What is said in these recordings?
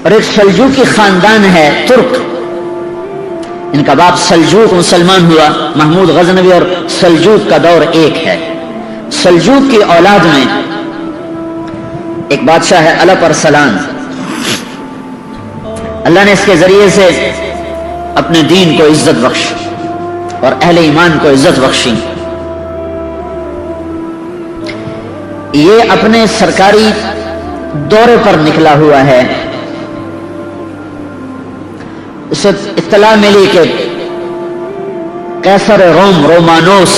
اور ایک سلجوقی خاندان ہے ترک، ان کا باپ سلجوق مسلمان ہوا، محمود غزنوی اور سلجوق کا دور ایک ہے۔ سلجوق کی اولاد میں ایک بادشاہ ہے الپ ارسلان، اللہ نے اس کے ذریعے سے اپنے دین کو عزت بخشی اور اہل ایمان کو عزت بخشی۔ یہ اپنے سرکاری دورے پر نکلا ہوا ہے، اسے اطلاع ملی کہ قیصر روم رومانوس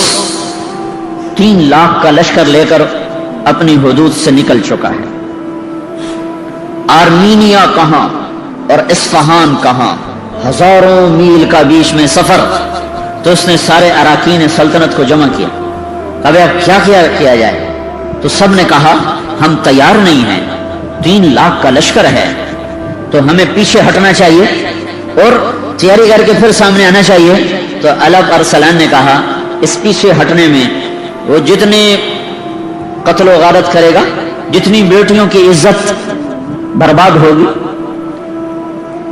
3 لاکھ کا لشکر لے کر اپنی حدود سے نکل چکا ہے۔ آرمینیا کہاں اور اصفہان کہاں، ہزاروں میل کا بیچ میں سفر۔ تو اس نے سارے اراکین سلطنت کو جمع کیا، اب کیا کیا جائے؟ تو سب نے کہا ہم تیار نہیں ہیں، 3 لاکھ کا لشکر ہے تو ہمیں پیچھے ہٹنا چاہیے اور تیاری کر کے پھر سامنے آنا چاہیے۔ تو الپ ارسلان نے کہا اس پیچھے ہٹنے میں وہ جتنے قتل و غارت کرے گا، جتنی بیٹیوں کی عزت برباد ہوگی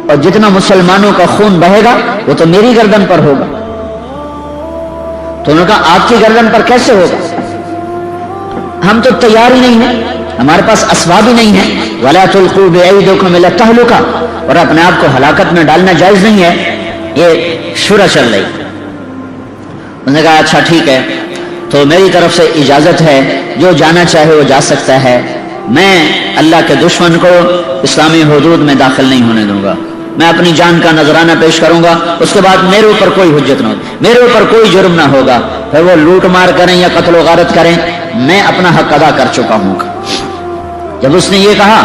اور جتنا مسلمانوں کا خون بہے گا وہ تو میری گردن پر ہوگا۔ تو انہوں نے کہا آپ کی گردن پر کیسے ہوگا؟ ہم تو تیار ہی نہیں ہیں، ہمارے پاس اسباب ہی نہیں ہیں۔ وَلَا تُلْقُوا بِأَيْدِيكُمْ إِلَى التَّهْلُكَةِ، اور اپنے آپ کو ہلاکت میں ڈالنا جائز نہیں ہے، یہ شورا چل رہی۔ انہوں نے کہا اچھا ٹھیک ہے، تو میری طرف سے اجازت ہے، جو جانا چاہے وہ جا سکتا ہے، میں اللہ کے دشمن کو اسلامی حدود میں داخل نہیں ہونے دوں گا، میں اپنی جان کا نذرانہ پیش کروں گا، اس کے بعد میرے اوپر کوئی حجت نہ ہوگی، میرے اوپر کوئی جرم نہ ہوگا، پھر وہ لوٹ مار کریں یا قتل و غارت کریں، میں اپنا حق ادا کر چکا ہوں۔ جب اس نے یہ کہا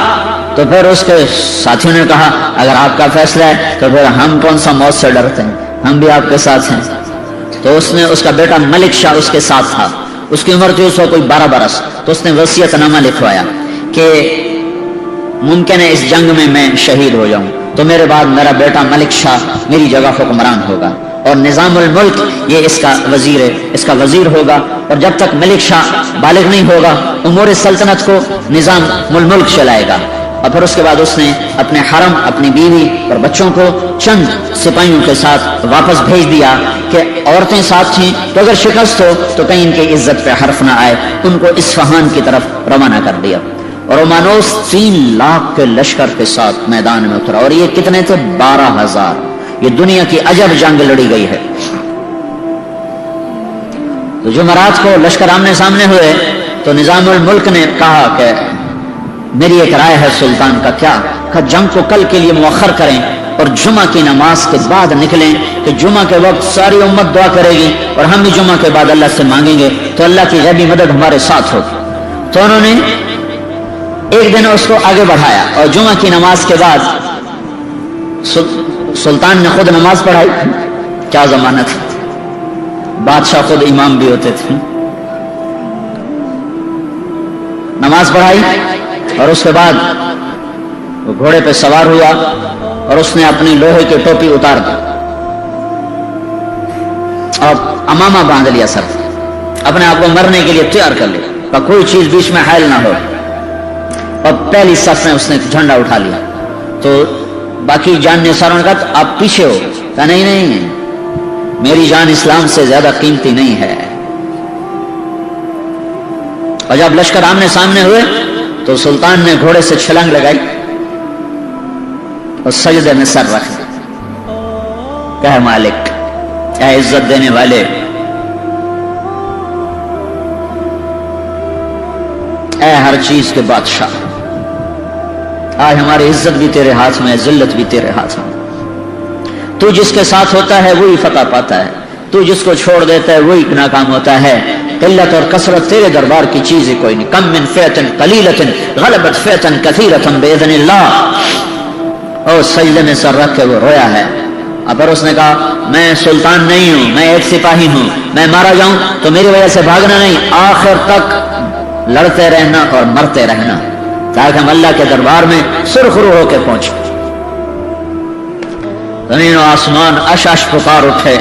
تو پھر اس کے ساتھیوں نے کہا اگر آپ کا فیصلہ ہے تو پھر ہم کون سا موت سے ڈرتے ہیں، ہم بھی آپ کے ساتھ ہیں۔ تو اس نے، اس کا بیٹا ملک شاہ اس کے ساتھ تھا، اس کی عمر تھی اس وقت کوئی 12 برس، تو اس نے وصیت نامہ لکھوایا کہ ممکن ہے اس جنگ میں میں شہید ہو جاؤں تو میرے بعد میرا بیٹا ملک شاہ میری جگہ حکمران ہوگا، اور نظام الملک یہ اس کا وزیر ہے، اس کا وزیر ہوگا، اور جب تک ملک شاہ بالغ نہیں ہوگا امور سلطنت کو نظام الملک چلائے گا۔ اور پھر اس کے بعد اس نے اپنے حرم، اپنی بیوی اور بچوں کو چند سپاہیوں کے ساتھ واپس بھیج دیا کہ عورتیں ساتھ تھیں تو اگر شکست ہو تو کہیں ان کی عزت پہ حرف نہ آئے، ان کو اصفہان کی طرف روانہ کر دیا۔ اور رومانوس 3 لاکھ کے لشکر کے ساتھ میدان میں اترا، اور یہ کتنے تھے؟ 12,000۔ یہ دنیا کی عجب جنگ لڑی گئی ہے۔ تو جمعرات کو لشکر آمنے سامنے ہوئے تو نظام الملک نے کہا کہ میری ایک رائے ہے سلطان کا، کیا؟ کہ جنگ کو کل کے لیے مؤخر کریں اور جمعہ کی نماز کے بعد نکلیں، کہ جمعہ کے وقت ساری امت دعا کرے گی اور ہم بھی جمعہ کے بعد اللہ سے مانگیں گے تو اللہ کی غیبی مدد ہمارے ساتھ ہوگی۔ تو انہوں نے ایک دن اس کو آگے بڑھایا اور جمعہ کی نماز کے بعد سلطان نے خود نماز پڑھائی، کیا زمانہ تھا، بادشاہ خود امام بھی ہوتے تھے، نماز پڑھائی اور اس کے بعد وہ گھوڑے پہ سوار ہوا اور اس نے اپنی لوہے کی ٹوپی اتار دی اور امامہ باندھ لیا، سر اپنے آپ کو مرنے کے لیے تیار کر لیا، کوئی چیز بیچ میں حائل نہ ہو، اور پہلی صف میں اس نے جھنڈا اٹھا لیا۔ تو باقی جان نثاروں نے کہا آپ پیچھے ہو، کہا نہیں نہیں، میری جان اسلام سے زیادہ قیمتی نہیں ہے۔ اور جب لشکر آمنے سامنے ہوئے تو سلطان نے گھوڑے سے چھلانگ لگائی اور سجدے میں سر رکھ دیا، کہے مالک، اے عزت دینے والے، اے ہر چیز کے بادشاہ، آج ہماری عزت بھی تیرے ہاتھ میں ہے، ذلت بھی تیرے ہاتھ میں، تو جس کے ساتھ ہوتا ہے وہی فتح پاتا ہے، تو جس کو چھوڑ دیتا ہے وہی ناکام ہوتا ہے، قلت اور کثرت تیرے دربار کی چیز ہی کوئی نہیں، کم من فئۃ قلیلۃ غلبت فئۃ کثیرۃ باذن اللہ۔ اور سجدے میں سر رکھ کے وہ رویا ہے۔ اب اس نے کہا میں سلطان نہیں ہوں، میں ایک سپاہی ہوں، میں مارا جاؤں تو میری وجہ سے بھاگنا نہیں، آخر تک لڑتے رہنا اور مرتے رہنا تاکہ ہم اللہ کے دربار میں سرخرو ہو کے پہنچے۔ زمین و آسمان اش اش پکار اٹھے،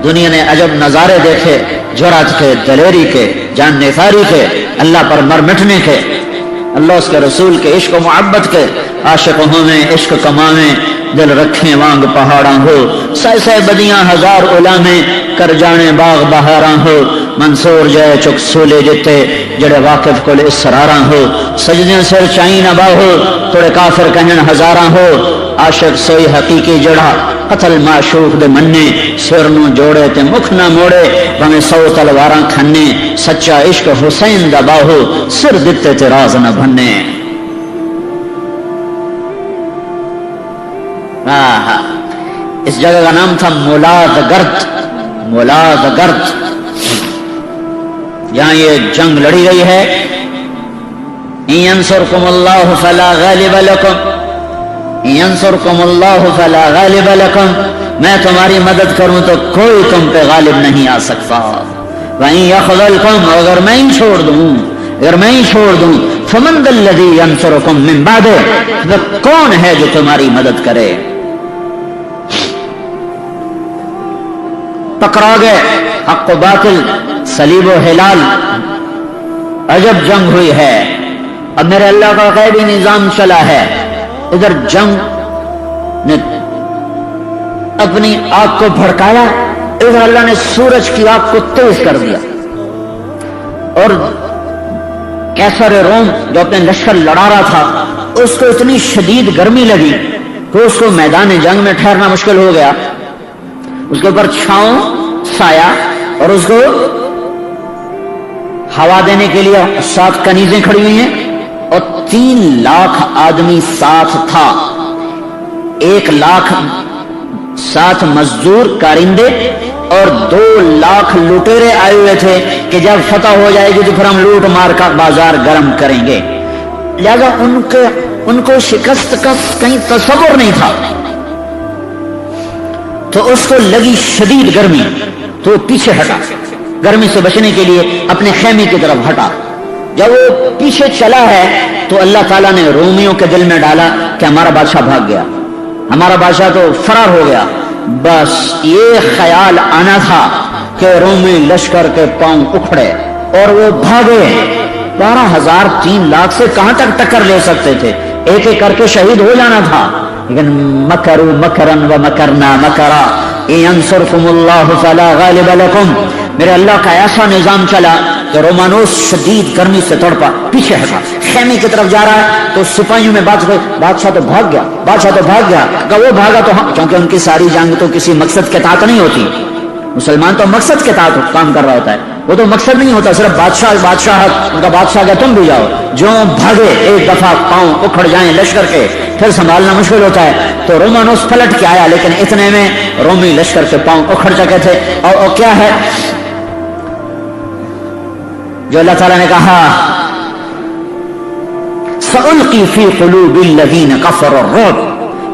دنیا نے عجب نظارے دیکھے، جرأت کے، دلیری کے، جان نثاری کے، اللہ پر مر مٹنے کے۔ اللہ اس کے رسول کے عشق و محبت کے عاشق ہوں، عشق کماویں دل رکھیں وانگ پہاڑاں ہو، سہ سہ بدیاں ہزار علامیں کر جانے باغ بہاراں ہو، منصور جائے چک سولے جتے جڑے واقف کل اسراراں ہو، سجدیں سر چائیں نہ باہو توڑے کافر کہن ہزاراں ہو، عاشق سوئی حقیقی جڑا قتل معشوق دے مننے، سر نو جوڑے تے مکھ نہ موڑے بھویں 100 تلواراں کھنے، سچا عشق حسین دا باہو سر دتے تے راز نہ بھنے۔ اس جگہ کا نام تھا مولاد گرد، مولاد گرد، یہاں یہ جنگ لڑی گئی ہے۔ ینصرکم اللہ فلا غالب لکم، ینصرکم اللہ فلا غالب لکم، میں تمہاری مدد کروں تو کوئی تم پہ غالب نہیں آ سکتا۔ وَإِن يَخْذَلْكُمْ، اگر میں ہی چھوڑ دوں، اگر میں ہی چھوڑ دوں، فَمَنْ ذَا الَّذِي يَنصُرُكُم مِّن بَعْدِهِ، وہ کون ہے جو تمہاری مدد کرے؟ پکڑا گئے حق و باطل، صلیب و ہلال، عجب جنگ ہوئی ہے۔ اب میرے اللہ کا غیبی نظام چلا ہے، ادھر جنگ نے اپنی آگ کو بھڑکایا، ادھر اللہ نے سورج کی آگ کو تیز کر دیا، اور کیسر روم جو اپنے لشکر لڑا رہا تھا اس کو اتنی شدید گرمی لگی کہ اس کو میدان جنگ میں ٹھہرنا مشکل ہو گیا۔ اس کے اوپر چھاؤں سایہ اور اس کو ہوا دینے کے لیے 7 کنیزیں کھڑی ہوئی ہیں، اور 3 لاکھ آدمی ساتھ تھا، 1 لاکھ 7 مزدور کارندے اور 2 لاکھ لٹیرے آئے ہوئے تھے کہ جب فتح ہو جائے گی تو پھر ہم لوٹ مار کا بازار گرم کریں گے۔ لہذا ان کو شکست کا کہیں تصور نہیں تھا، تو اس کو لگی شدید گرمی تو وہ پیچھے ہٹا، گرمی سے بچنے کے لیے اپنے خیمے کی طرف ہٹا۔ جب وہ پیچھے چلا ہے تو اللہ تعالیٰ نے رومیوں کے دل میں ڈالا کہ ہمارا بادشاہ بھاگ گیا، ہمارا بادشاہ تو فرار ہو گیا۔ بس یہ خیال آنا تھا کہ رومی لشکر کے پاؤں اکھڑے اور وہ بھاگے۔ 12,000 3 لاکھ سے کہاں تک ٹکر لے سکتے تھے، ایک ایک کر کے شہید ہو جانا تھا، لیکن مکروا مکرا ومکرنا مکرا ینصرکم اللہ فلا غالب لکم، میرے اللہ کا ایسا نظام چلا کہ رومانوس شدید گرمی سے تڑپا، پیچھے ہٹا، خیمے کی طرف جا رہا ہے تو سپاہیوں میں بات ہوئی، بادشاہ تو بھاگ گیا، بادشاہ تو بھاگ گیا، کہ وہ بھاگا تو ہم، کیونکہ ان کی ساری جنگ تو کسی مقصد کے تحت نہیں ہوتی، مسلمان تو مقصد کے تحت کام کر رہا ہوتا ہے، وہ تو مقصد نہیں ہوتا صرف بادشاہ ان کا بادشاہ گیا تم بھی جاؤ، جو بھاگے ایک دفعہ پاؤں اکھڑ جائیں لشکر کے پھر سنبھالنا مشکل ہوتا ہے، تو رومانوس پلٹ کے آیا، لیکن اتنے میں رومی لشکر کے پاؤں اکھڑ چکے تھے۔ اور کیا ہے جو اللہ تعالیٰ نے کہا، سألقی فی قلوب الذین کفروا الرعب،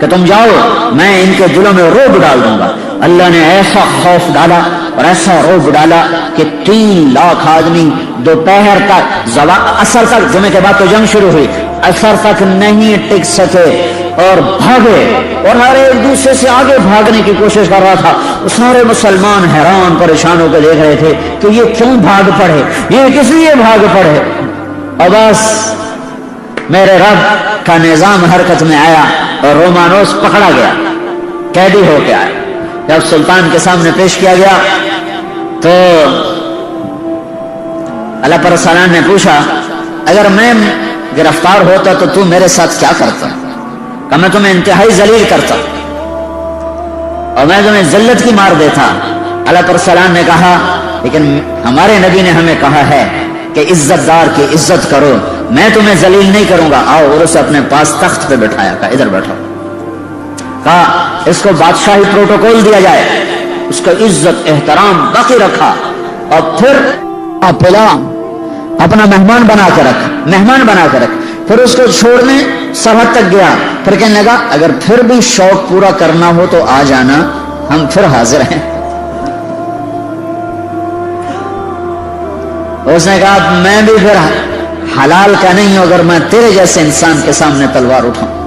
کہ تم جاؤ میں ان کے دلوں میں رعب ڈال دوں گا۔ اللہ نے ایسا خوف ڈالا اور ایسا رعب ڈالا کہ 3 لاکھ آدمی دوپہر تک اثر تک، جمعے کے بعد تو جنگ شروع ہوئی، اثر تک نہیں ٹک سکے اور بھاگے، اور ہر ایک دوسرے سے آگے بھاگنے کی کوشش کر رہا تھا۔ سارے مسلمان حیران پریشان ہو کے دیکھ رہے تھے کہ یہ کیوں بھاگ پڑے، یہ کس لیے بھاگ پڑے، اور بس میرے رب کا نظام حرکت میں آیا اور رومانوس پکڑا گیا، قیدی ہو کے آیا۔ جب سلطان کے سامنے پیش کیا گیا تو اللہ پر سلام نے پوچھا، اگر میں گرفتار ہوتا تو تم میرے ساتھ کیا کرتا؟ کہ میں تمہیں انتہائی ذلیل کرتا اور میں تمہیں ذلت کی مار دیتا۔ اللہ پر سلام نے کہا، لیکن ہمارے نبی نے ہمیں کہا ہے کہ عزت دار کی عزت کرو، میں تمہیں ذلیل نہیں کروں گا، آؤ، اور اسے اپنے پاس تخت پہ بٹھایا، کہا ادھر بیٹھو، کہا اس کو بادشاہی پروٹوکول دیا جائے، اس کا عزت احترام باقی رکھا، اور پھر پلا اپنا مہمان بنا کے رکھ، پھر اس کو چھوڑنے سرحد تک گیا، پھر کہنے لگا اگر پھر بھی شوق پورا کرنا ہو تو آ جانا، ہم پھر حاضر ہیں۔ اس نے کہا میں بھی پھر حلال کا نہیں ہوں اگر میں تیرے جیسے انسان کے سامنے تلوار اٹھاؤں۔